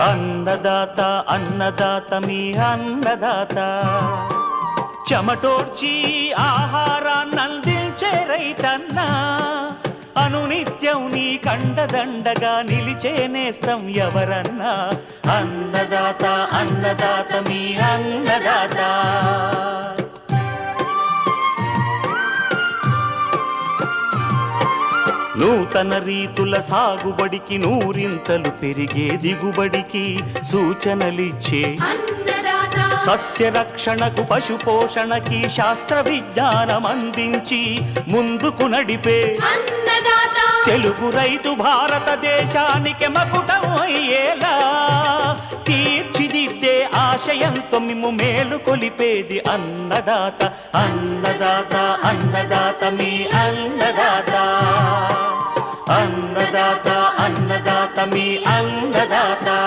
అన్నదాత అన్నదాత మీ అన్నదాత చెమటోడ్చి ఆహారాన్నందించే రైతన్నా అనునిత్యం నీ కండదండగా నిలిచే నేస్తం ఎవరన్నా అన్నదాత అన్నదాత మీ అన్నదాత నూతన రీతుల సాగుబడికి నూరింతలు పెరిగే దిగుబడికి సూచనలిచ్చే సస్య రక్షణకు పశు పోషణకి శాస్త్ర విజ్ఞానం అందించి ముందుకు నడిపే తెలుగు రైతు భారతదేశానికి మకుటం అయ్యేలా తీర్చిదిద్దే ఆశయంతో మిమ్ము మేలు కొలిపేది అన్నదాత అన్నదాత అన్నదాత మీ అన్నదాత అన్నదాత అన్నదాత మీ అన్నదాత